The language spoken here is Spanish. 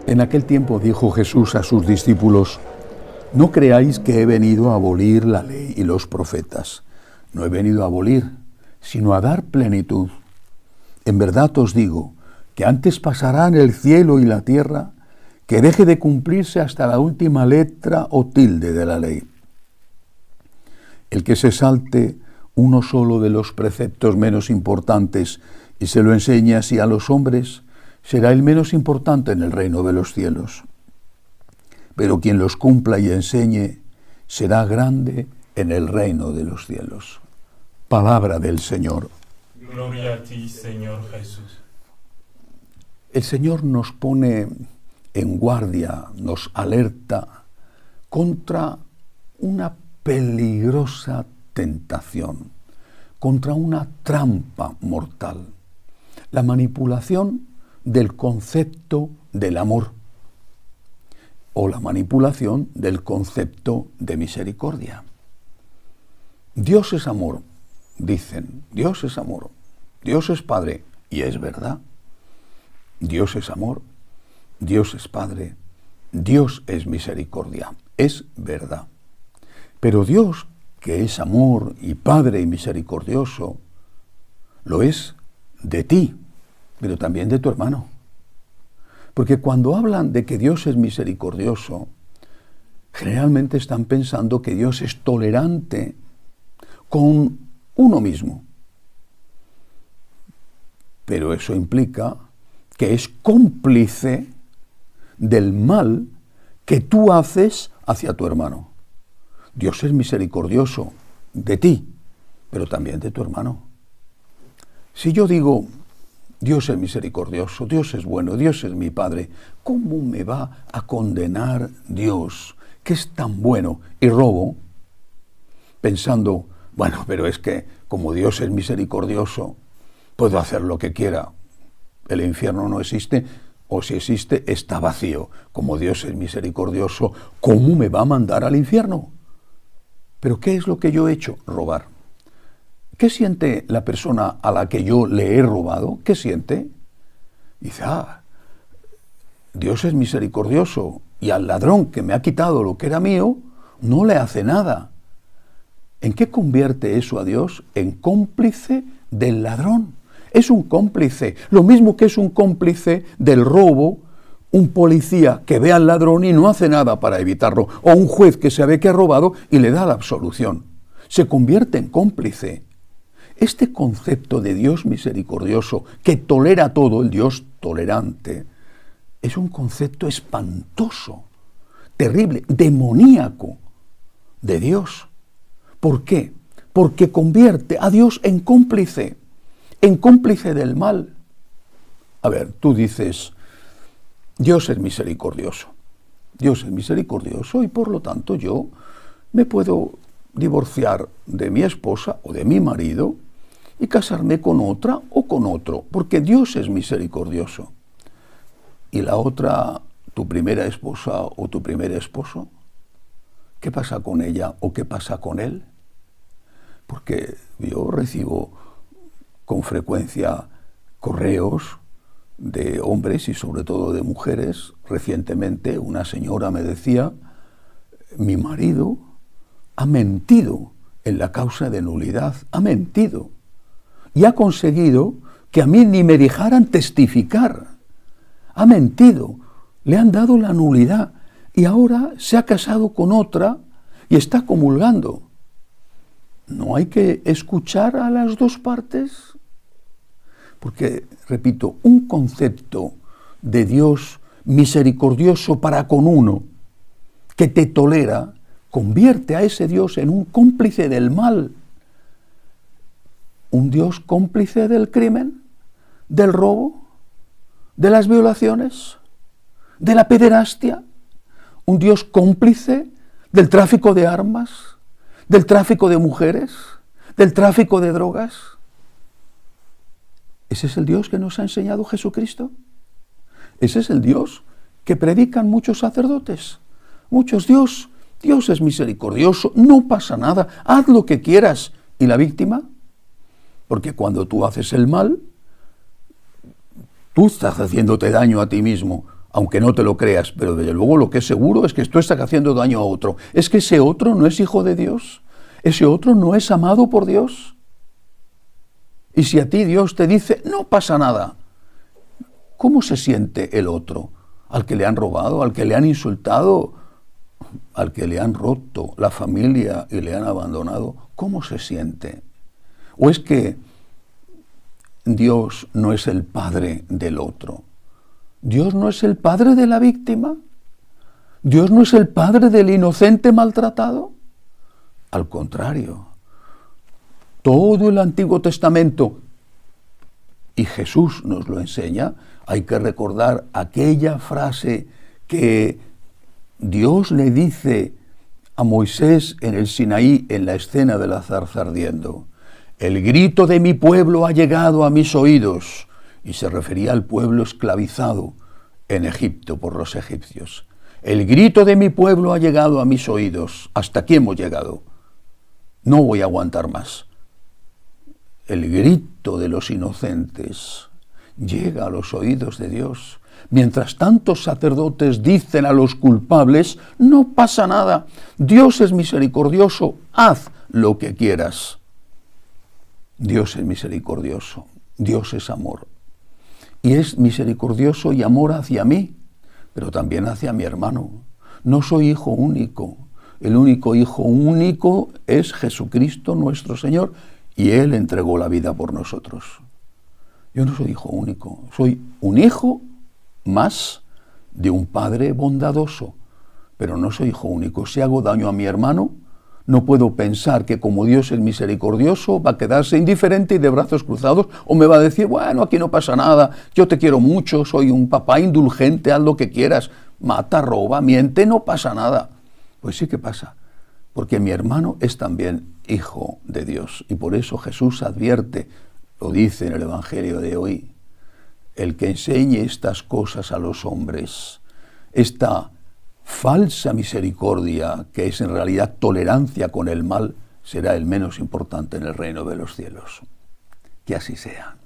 En aquel tiempo dijo Jesús a sus discípulos: no creáis que he venido a abolir la ley y los profetas. No he venido a abolir, sino a dar plenitud. En verdad os digo que antes pasarán el cielo y la tierra que deje de cumplirse hasta la última letra o tilde de la ley. El que se salte uno solo de los preceptos menos importantes y se lo enseñe así a los hombres, será el menos importante en el reino de los cielos. Pero quien los cumpla y enseñe será grande en el reino de los cielos. Palabra del Señor. Gloria a ti, Señor Jesús. El Señor nos pone en guardia, nos alerta contra una peligrosa tentación, contra una trampa mortal, la manipulación del concepto del amor o la manipulación del concepto de misericordia. Dios es amor, dicen, Dios es amor, Dios es Padre, y es verdad. Dios es amor, Dios es Padre, Dios es misericordia, es verdad. Pero Dios, que es amor y Padre y misericordioso, lo es de ti, pero también de tu hermano. Porque cuando hablan de que Dios es misericordioso, generalmente están pensando que Dios es tolerante con uno mismo. Pero eso implica que es cómplice del mal que tú haces hacia tu hermano. Dios es misericordioso de ti, pero también de tu hermano. Si yo digo: Dios es misericordioso, Dios es bueno, Dios es mi Padre, ¿cómo me va a condenar Dios, que es tan bueno, y robo? Pensando, bueno, pero es que como Dios es misericordioso, puedo hacer lo que quiera. El infierno no existe, o si existe, está vacío. Como Dios es misericordioso, ¿cómo me va a mandar al infierno? ¿Pero qué es lo que yo he hecho? Robar. ¿Qué siente la persona a la que yo le he robado? ¿Qué siente? Dice: Dios es misericordioso y al ladrón que me ha quitado lo que era mío, no le hace nada. ¿En qué convierte eso a Dios? En cómplice del ladrón. Es un cómplice, lo mismo que es un cómplice del robo, un policía que ve al ladrón y no hace nada para evitarlo, o un juez que sabe que ha robado y le da la absolución. Se convierte en cómplice. Este concepto de Dios misericordioso, que tolera todo, el Dios tolerante, es un concepto espantoso, terrible, demoníaco de Dios. ¿Por qué? Porque convierte a Dios en cómplice del mal. A ver, tú dices: Dios es misericordioso. Dios es misericordioso y por lo tanto yo me puedo divorciar de mi esposa o de mi marido y casarme con otra o con otro, porque Dios es misericordioso. ¿Y la otra, tu primera esposa o tu primer esposo? ¿Qué pasa con ella o qué pasa con él? Porque yo recibo con frecuencia correos de hombres y sobre todo de mujeres. Recientemente una señora me decía: mi marido ha mentido en la causa de nulidad, ha mentido y ha conseguido que a mí ni me dejaran testificar. Ha mentido, le han dado la nulidad y ahora se ha casado con otra y está comulgando. ¿No hay que escuchar a las dos partes? Porque, repito, un concepto de Dios misericordioso para con uno, que te tolera, convierte a ese Dios en un cómplice del mal. Un Dios cómplice del crimen, del robo, de las violaciones, de la pederastia. Un Dios cómplice del tráfico de armas, del tráfico de mujeres, del tráfico de drogas. ¿Ese es el Dios que nos ha enseñado Jesucristo? ¿Ese es el Dios que predican muchos sacerdotes? Muchos: Dios Dios es misericordioso, no pasa nada, haz lo que quieras. ¿Y la víctima? Porque cuando tú haces el mal, tú estás haciéndote daño a ti mismo, aunque no te lo creas, pero desde luego lo que es seguro es que tú estás haciendo daño a otro. Es que ese otro no es hijo de Dios, ese otro no es amado por Dios. Y si a ti Dios te dice, no pasa nada, ¿cómo se siente el otro? Al que le han robado, al que le han insultado, al que le han roto la familia y le han abandonado, ¿cómo se siente? ¿O es que Dios no es el padre del otro? ¿Dios no es el padre de la víctima? ¿Dios no es el padre del inocente maltratado? Al contrario, todo el Antiguo Testamento, y Jesús nos lo enseña, hay que recordar aquella frase que Dios le dice a Moisés en el Sinaí, en la escena de la zarza ardiendo. El grito de mi pueblo ha llegado a mis oídos. Y se refería al pueblo esclavizado en Egipto por los egipcios. El grito de mi pueblo ha llegado a mis oídos. Hasta aquí hemos llegado. No voy a aguantar más. El grito de los inocentes llega a los oídos de Dios. Mientras tantos sacerdotes dicen a los culpables, no pasa nada, Dios es misericordioso, haz lo que quieras. Dios es misericordioso, Dios es amor. Y es misericordioso y amor hacia mí, pero también hacia mi hermano. No soy hijo único, el único hijo único es Jesucristo nuestro Señor, y Él entregó la vida por nosotros. Yo no soy hijo único, soy un hijo más de un padre bondadoso, pero no soy hijo único. Si hago daño a mi hermano, no puedo pensar que como Dios es misericordioso va a quedarse indiferente y de brazos cruzados, o me va a decir, bueno, aquí no pasa nada, yo te quiero mucho, soy un papá indulgente, haz lo que quieras, mata, roba, miente, no pasa nada. Pues sí que pasa, porque mi hermano es también hijo de Dios, y por eso Jesús advierte, lo dice en el Evangelio de hoy, el que enseñe estas cosas a los hombres, esta falsa misericordia, que es en realidad tolerancia con el mal, será el menos importante en el reino de los cielos. Que así sea.